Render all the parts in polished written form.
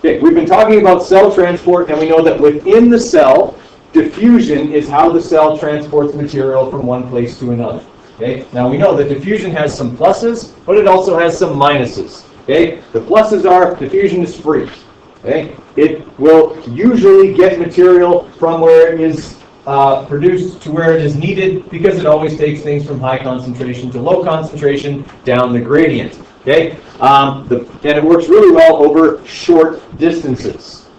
Okay, we've been talking about cell transport, and we know that within the cell, diffusion is how the cell transports material from one place to another. Okay, now we know that diffusion has some pluses, but it also has some minuses. Okay, the pluses are diffusion is free. Okay, it will usually get material from where it is produced to where it is needed, because it always takes things from high concentration to low concentration down the gradient. Okay, and it works really well over short distances.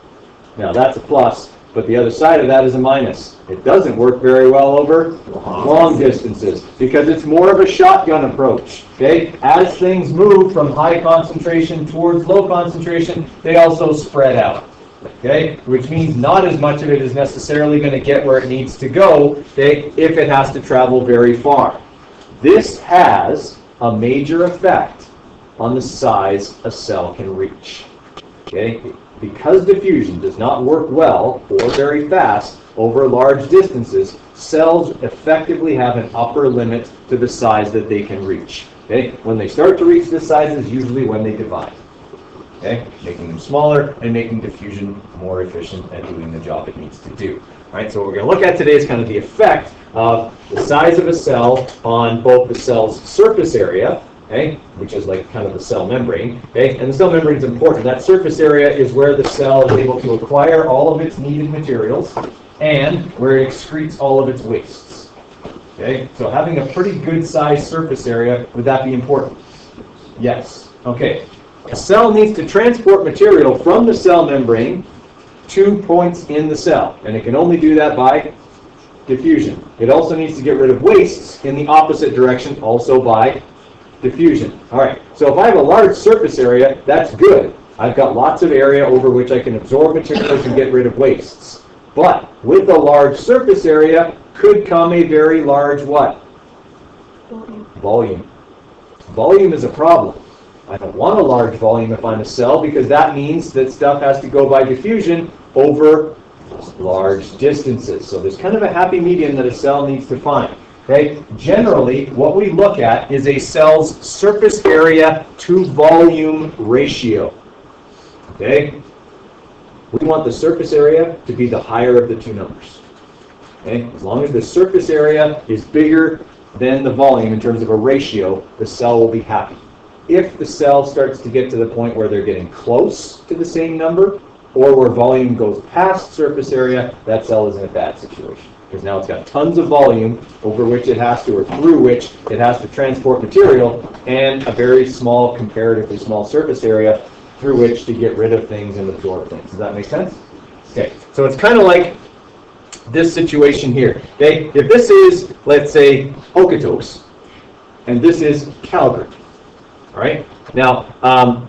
Now that's a plus, but the other side of that is a minus. It doesn't work very well over long distances because it's more of a shotgun approach. Okay, as things move from high concentration towards low concentration, they also spread out. Okay, which means not as much of it is necessarily going to get where it needs to go, okay, if it has to travel very far. This has a major effect on the size a cell can reach. Okay, because diffusion does not work well or very fast over large distances, cells effectively have an upper limit to the size that they can reach. Okay, when they start to reach this size is usually when they divide. Okay, making them smaller and making diffusion more efficient at doing the job it needs to do. All right, so what we're going to look at today is kind of the effect of the size of a cell on both the cell's surface area, okay, which is like kind of the cell membrane, okay, and the cell membrane is important. That surface area is where the cell is able to acquire all of its needed materials and where it excretes all of its wastes. Okay, so having a pretty good sized surface area, would that be important? Yes. Okay. A cell needs to transport material from the cell membrane to points in the cell, and it can only do that by diffusion. It also needs to get rid of wastes in the opposite direction, also by diffusion. All right, so if I have a large surface area, that's good. I've got lots of area over which I can absorb materials and get rid of wastes. But with a large surface area could come a very large what? Volume. Volume is a problem. I don't want a large volume if I'm a cell, because that means that stuff has to go by diffusion over large distances. So there's kind of a happy medium that a cell needs to find. Okay? Generally, what we look at is a cell's surface area to volume ratio. Okay? We want the surface area to be the higher of the two numbers. Okay? As long as the surface area is bigger than the volume in terms of a ratio, the cell will be happy. If the cell starts to get to the point where they're getting close to the same number, or where volume goes past surface area, that cell is in a bad situation. Because now it's got tons of volume over which it has to, or through which it has to transport material, and a very small, comparatively small surface area through which to get rid of things and absorb things. Does that make sense? Okay, so it's kind of like this situation here. Okay, if this is, let's say, Okotoks, and this is Calgary. All right. Now,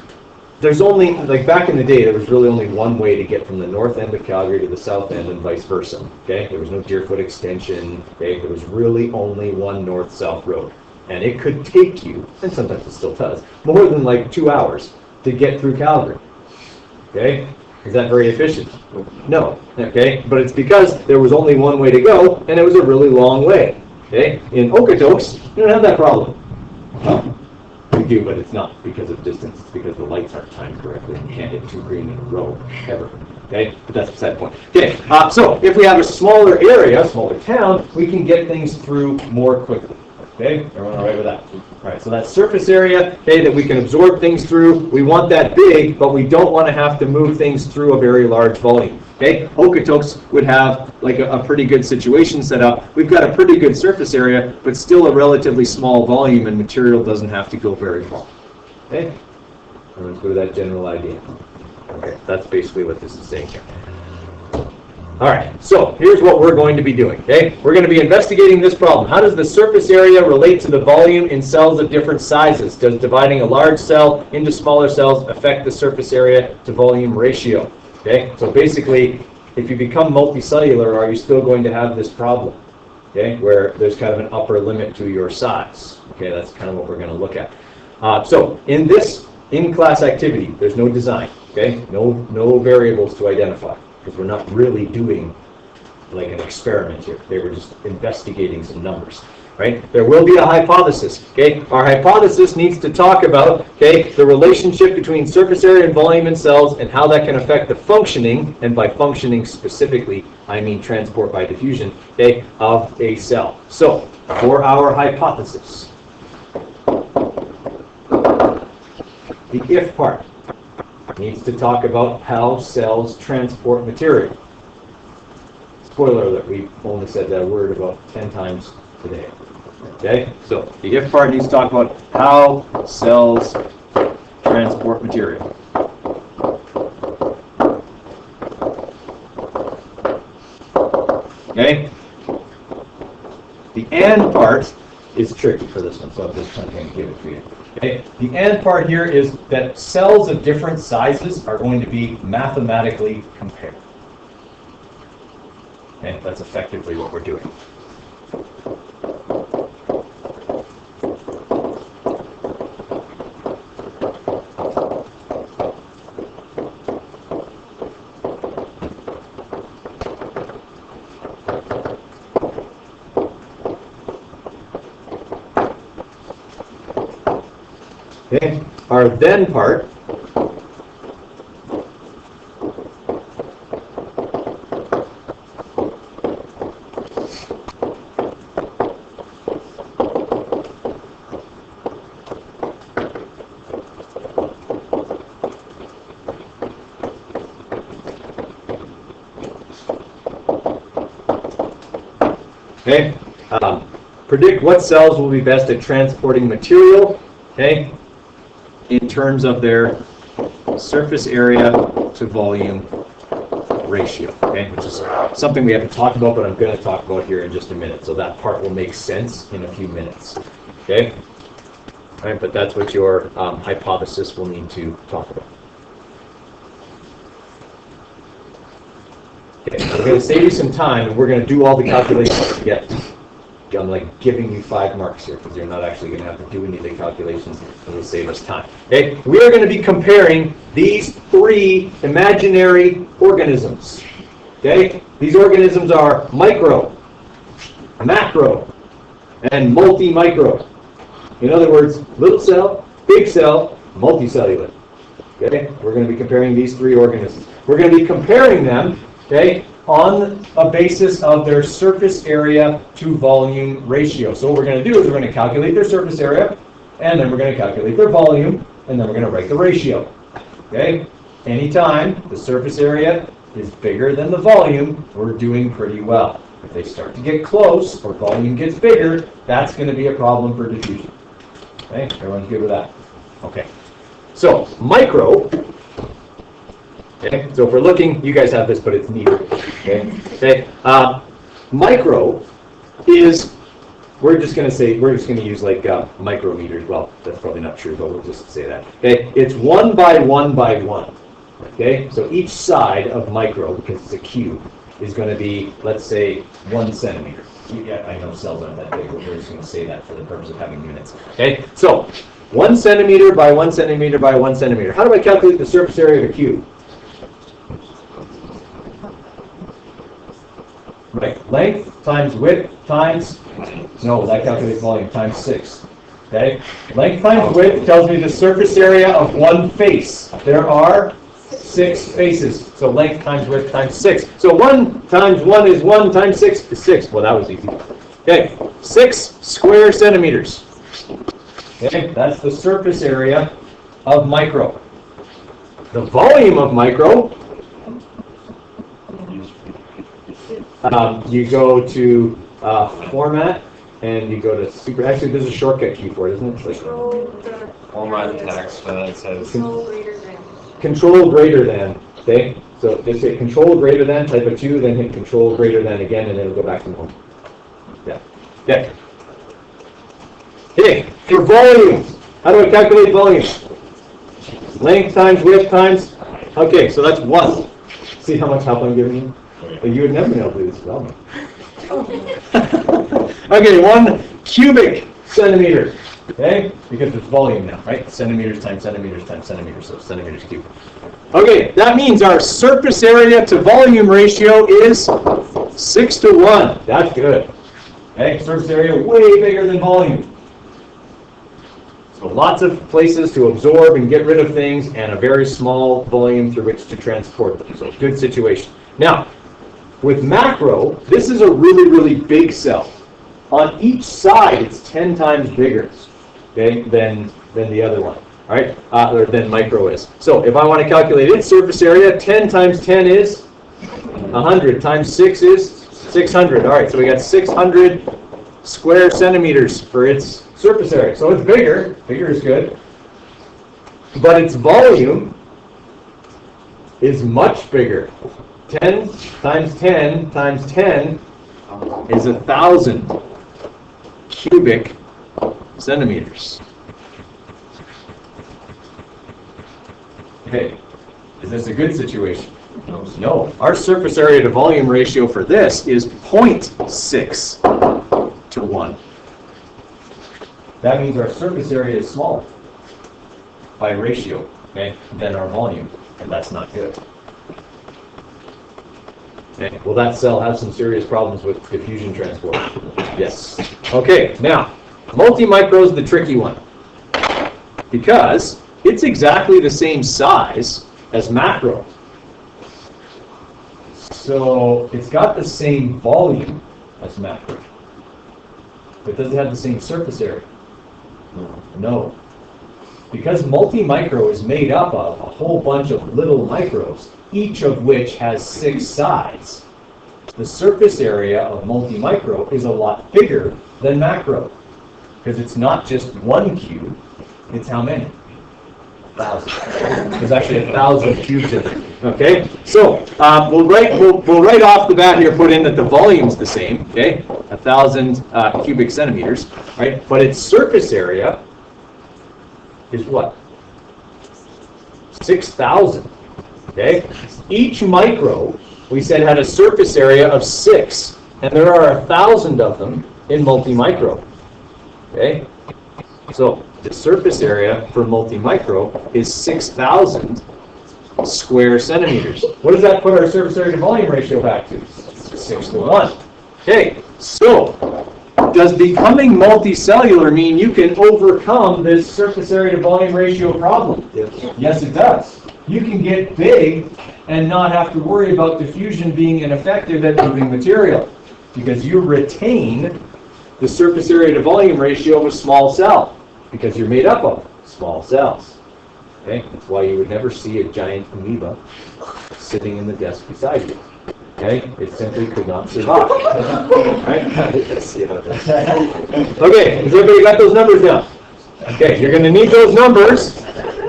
there's only, like back in the day, there was really only one way to get from the north end of Calgary to the south end and vice versa. Okay. There was no Deerfoot extension. Okay. There was really only one north-south road, and it could take you, and sometimes it still does, more than like 2 hours to get through Calgary. Okay. Is that very efficient? No. Okay. But it's because there was only one way to go, and it was a really long way. Okay. In Okotoks, you don't have that problem. We do, but it's not because of distance. It's because the lights aren't timed correctly. You can't hit 2 green in a row, ever. Okay? But that's beside the point. Okay, so if we have a smaller area, smaller town, we can get things through more quickly. Okay? Everyone all right with that? All right, so that surface area, okay, that we can absorb things through, we want that big, but we don't want to have to move things through a very large volume. Okay? Okotoks would have like a pretty good situation set up. We've got a pretty good surface area, but still a relatively small volume, and material doesn't have to go very far. Okay? Let's go to that general idea. Okay, that's basically what this is saying here. All right, so here's what we're going to be doing. Okay? We're going to be investigating this problem. How does the surface area relate to the volume in cells of different sizes? Does dividing a large cell into smaller cells affect the surface area to volume ratio? Okay, so basically, if you become multicellular, are you still going to have this problem? Okay, where there's kind of an upper limit to your size. Okay, that's kind of what we're going to look at. So in this in-class activity, there's no design. Okay, no variables to identify, because we're not really doing like an experiment here. Okay, we're just investigating some numbers. right? There will be a hypothesis, okay? Our hypothesis needs to talk about, okay, the relationship between surface area and volume in cells and how that can affect the functioning, and by functioning specifically, I mean transport by diffusion, okay, of a cell. So, for our hypothesis, the if part needs to talk about how cells transport material. Spoiler alert, we only said that word about 10 times today. Okay, so the if part needs to talk about how cells transport material. Okay, the and part is tricky for this one, so I'm just trying to give it to you. Okay, the and part here is that cells of different sizes are going to be mathematically compared. Okay, that's effectively what we're doing. Okay, our then part okay, predict what cells will be best at transporting material, okay, in terms of their surface area to volume ratio, okay, which is something we haven't talked about, but I'm going to talk about here in just a minute. So that part will make sense in a few minutes, okay? All right, but that's what your hypothesis will need to talk about. Okay, we're going to save you some time, and we're going to do all the calculations together. I'm like giving you 5 marks here because you're not actually going to have to do any of the calculations, and it'll save us time. Okay, we are going to be comparing these 3 imaginary organisms. Okay, these organisms are micro, macro, and multi-micro. In other words, little cell, big cell, multicellular. Okay, we're going to be comparing these 3 organisms. We're going to be comparing them, okay, on a basis of their surface area to volume ratio. So what we're going to do is we're going to calculate their surface area, and then we're going to calculate their volume, and then we're going to write the ratio. Okay? Anytime the surface area is bigger than the volume, we're doing pretty well. If they start to get close, or volume gets bigger, that's going to be a problem for diffusion. Okay? Everyone's good with that? Okay. So, micro. Okay, so if we're looking, you guys have this, but it's neater. Okay, micro is, we're just going to use like micrometers. Well, that's probably not true, but we'll just say that. Okay, it's 1 by 1 by 1. Okay, so each side of micro, because it's a cube, is going to be, let's say, 1 centimeter. Yeah, I know cells aren't that big, but we're just going to say that for the purpose of having units. Okay, so 1 centimeter by 1 centimeter by 1 centimeter. How do I calculate the surface area of a cube? Right, length times width times, no, that calculates volume, times 6. Okay, length times width tells me the surface area of one face. There are 6 faces, so length times width times 6. So 1 times 1 is 1 times 6 is 6. Well, that was easy. Okay, 6 square centimeters. Okay, that's the surface area of micro. The volume of micro, you go to format, and you go to super. Actually, there's a shortcut key for it, isn't it? Like, format text, it says control greater than. Okay, so just hit control greater than, type a 2, then hit control greater than again, and it'll go back to home. Yeah. Yeah. Okay, for volume, how do I calculate volume? Length times width times. Okay, so that's 1. See how much help I'm giving you? You would never be able to do this without me. Okay, 1 cubic centimeter. Okay, because it's volume now, right? Centimeters times centimeters times centimeters, so centimeters cubed. Okay, that means our surface area to volume ratio is 6 to 1. That's good. Okay, surface area way bigger than volume. So lots of places to absorb and get rid of things, and a very small volume through which to transport them. So good situation. Now, with macro, this is a really, really big cell. On each side, it's 10 times bigger, okay, than the other one, all right, or than micro is. So if I want to calculate its surface area, 10 times 10 is 100, times 6 is 600. All right, so we got 600 square centimeters for its surface area. So it's bigger. Bigger is good. But its volume is much bigger. 10 times 10 times 10 is 1,000 cubic centimeters. Okay, is this a good situation? No. Our surface area to volume ratio for this is 0.6 to 1. That means our surface area is smaller by ratio, okay, than our volume, and that's not good. Okay. Will that cell have some serious problems with diffusion transport? Yes. Okay, now, multi-micro is the tricky one because it's exactly the same size as macro. So it's got the same volume as macro. But does it have the same surface area? No. Because multi-micro is made up of a whole bunch of little micros, each of which has 6 sides, the surface area of multi-micro is a lot bigger than macro. Because it's not just one cube, it's how many? 1,000. There's actually 1,000 cubes in there. Okay, so we'll right off the bat here put in that the volume's the same. Okay, 1,000 cubic centimeters, right? But its surface area is what? 6,000. Okay, each micro we said had a surface area of 6, and there are 1,000 of them in multi-micro. Okay, so the surface area for multi-micro is 6,000 square centimeters. What does that put our surface area to volume ratio back to? 6 to 1. Okay, so does becoming multicellular mean you can overcome this surface area to volume ratio problem? Yes, it does. You can get big and not have to worry about diffusion being ineffective at moving material because you retain the surface area to volume ratio of a small cell because you're made up of small cells. Okay? That's why you would never see a giant amoeba sitting in the desk beside you. Okay? It simply could not survive. Right? Okay, has everybody got those numbers down? Okay, you're going to need those numbers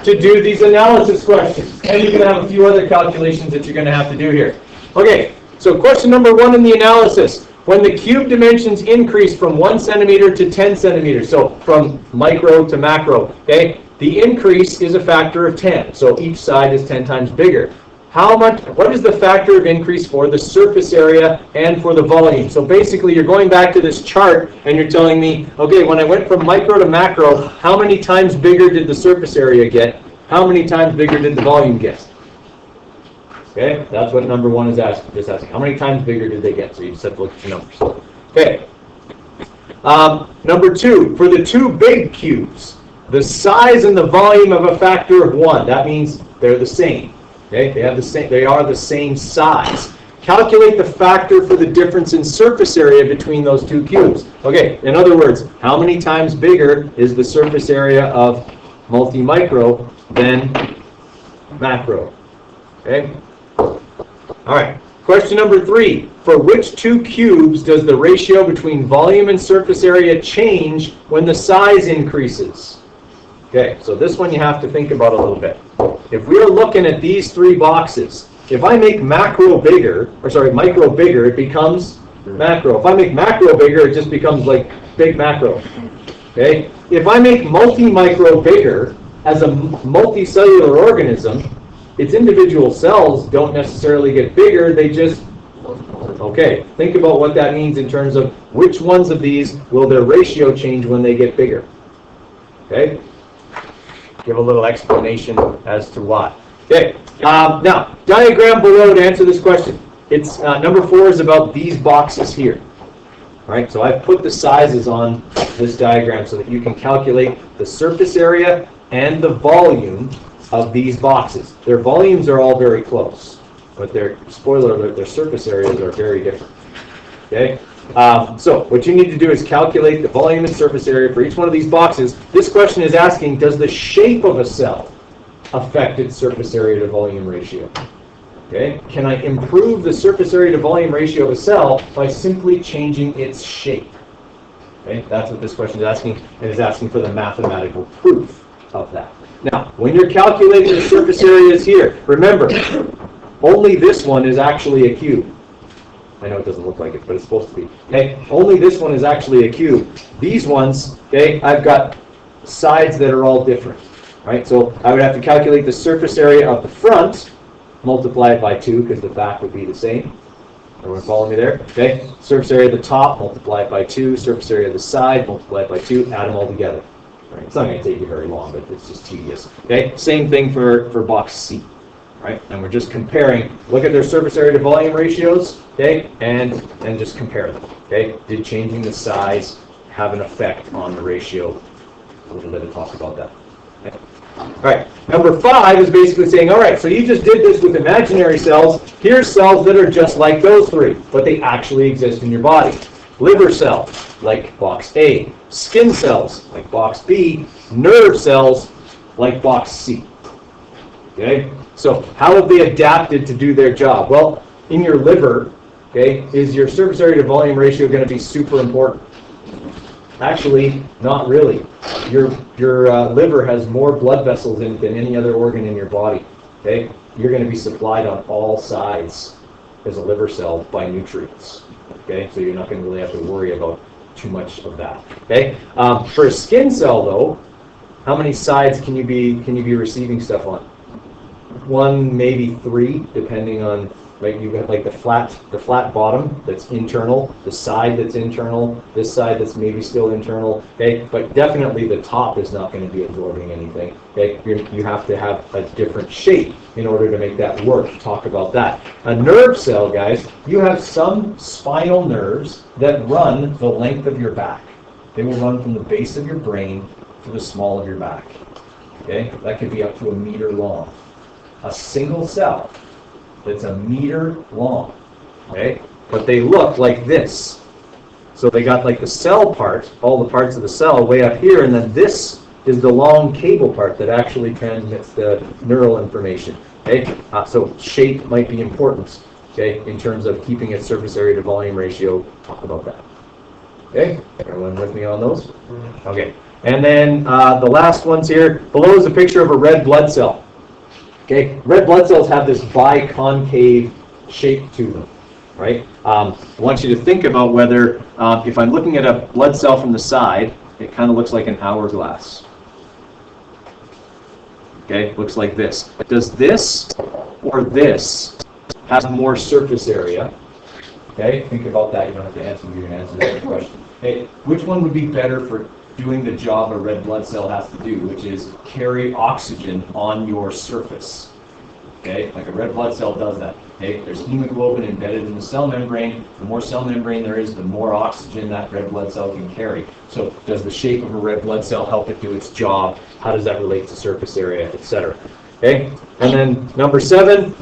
to do these analysis questions. And you're going to have a few other calculations that you're going to have to do here. Okay, so question number 1 in the analysis. When the cube dimensions increase from 1 centimeter to 10 centimeters, so from micro to macro, okay, the increase is a factor of 10. So each side is 10 times bigger. What is the factor of increase for the surface area and for the volume? So basically you're going back to this chart and you're telling me, okay, when I went from micro to macro, how many times bigger did the surface area get? How many times bigger did the volume get? Okay, that's what number 1 is asking. Just asking, how many times bigger did they get? So you just have to look at your numbers. Okay. Number 2, for the 2 big cubes, the size and the volume of a factor of 1. That means they're the same. Okay, they are the same size. Calculate the factor for the difference in surface area between those 2 cubes. Okay, in other words, how many times bigger is the surface area of multi-micro than macro? Okay. All right. Question number 3. For which 2 cubes does the ratio between volume and surface area change when the size increases? Okay, so this one you have to think about a little bit. If we are looking at these 3 boxes, if I make micro bigger, it becomes macro. If I make macro bigger, it just becomes like big macro. Okay? If I make multi-micro bigger, as a multicellular organism, its individual cells don't necessarily get bigger, they just, okay, think about what that means in terms of which ones of these will their ratio change when they get bigger. Okay? Give a little explanation as to why. Okay, now, diagram below to answer this question. It's number 4 is about these boxes here. All right, so I've put the sizes on this diagram so that you can calculate the surface area and the volume of these boxes. Their volumes are all very close, but their, spoiler alert, their surface areas are very different. Okay? So what you need to do is calculate the volume and surface area for each one of these boxes. This question is asking, does the shape of a cell affect its surface area to volume ratio? Okay? Can I improve the surface area to volume ratio of a cell by simply changing its shape? Okay? That's what this question is asking, and it's asking for the mathematical proof of that. Now, when you're calculating the surface areas here, remember, only this one is actually a cube. I know it doesn't look like it, but it's supposed to be. Okay? Only this one is actually a cube. These ones, okay, I've got sides that are all different. Right? So I would have to calculate the surface area of the front, multiply it by 2, because the back would be the same. Everyone follow me there? Okay? Surface area of the top, multiply it by 2. Surface area of the side, multiply it by 2. Add them all together. Right? It's not going to take you very long, but it's just tedious. Okay? Same thing for box C. Right? And we're just comparing. Look at their surface area to volume ratios. Okay? And just compare them. Okay? Did changing the size have an effect on the ratio? A little bit of talk about that. Okay? All right, number 5 is basically saying, all right, so you just did this with imaginary cells. Here's cells that are just like those 3, but they actually exist in your body. Liver cell, like box A. Skin cells, like box B. Nerve cells, like box C. Okay, so how have they adapted to do their job? Well, in your liver, okay, is your surface area to volume ratio going to be super important? Actually, not really. Your liver has more blood vessels in it than any other organ in your body. Okay, you're going to be supplied on all sides as a liver cell by nutrients. Okay, so you're not going to really have to worry about too much of that. Okay, for a skin cell though, how many sides can you be receiving stuff on? 1, maybe 3, depending on. Right, you have like the flat bottom that's internal, the side that's internal, this side that's maybe still internal. Okay, but definitely the top is not going to be absorbing anything. Okay, you have to have a different shape in order to make that work. Talk about that. A nerve cell, guys, you have some spinal nerves that run the length of your back. They will run from the base of your brain to the small of your back. Okay, that could be up to 1 meter long. A single cell that's 1 meter long, okay? But they look like this. So they got like the cell part, all the parts of the cell way up here, and then this is the long cable part that actually transmits the neural information, okay? So shape might be important, okay, in terms of keeping its surface area to volume ratio. Talk about that. Okay, everyone with me on those? Okay, and then the last ones here, below is a picture of a red blood cell. Okay, red blood cells have this biconcave shape to them, right? I want you to think about whether, if I'm looking at a blood cell from the side, it kind of looks like an hourglass. Okay, looks like this. Does this or this have more surface area? Okay, think about that. You don't have to answer. You're going to answer that question. Okay, which one would be better for doing the job a red blood cell has to do, which is carry oxygen on your surface? Okay, like a red blood cell does that. Okay, there's hemoglobin embedded in the cell membrane. The more cell membrane there is, the more oxygen that red blood cell can carry. So does the shape of a red blood cell help it do its job? How does that relate to surface area, etc.? Okay, and then number 7,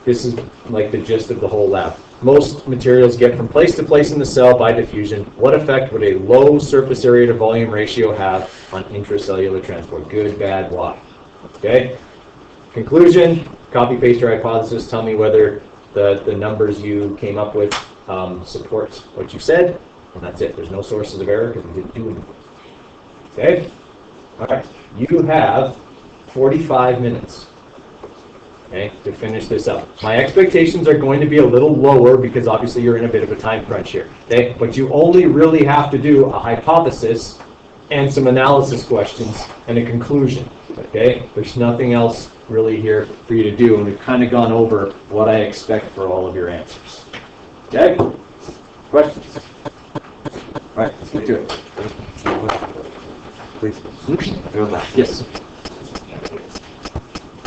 this is like the gist of the whole lab. Most materials get from place to place in the cell by diffusion. What effect would a low surface area to volume ratio have on intracellular transport? Good, bad, why? Okay? Conclusion, copy paste your hypothesis. Tell me whether the numbers you came up with support what you said. And that's it. There's no sources of error because we didn't do anything. Okay? All right. You have 45 minutes. Okay, to finish this up. My expectations are going to be a little lower because obviously you're in a bit of a time crunch here. Okay, but you only really have to do a hypothesis and some analysis questions and a conclusion. Okay, there's nothing else really here for you to do, and we've kind of gone over what I expect for all of your answers. Okay, questions? All right, let's get to it. Please. Yes.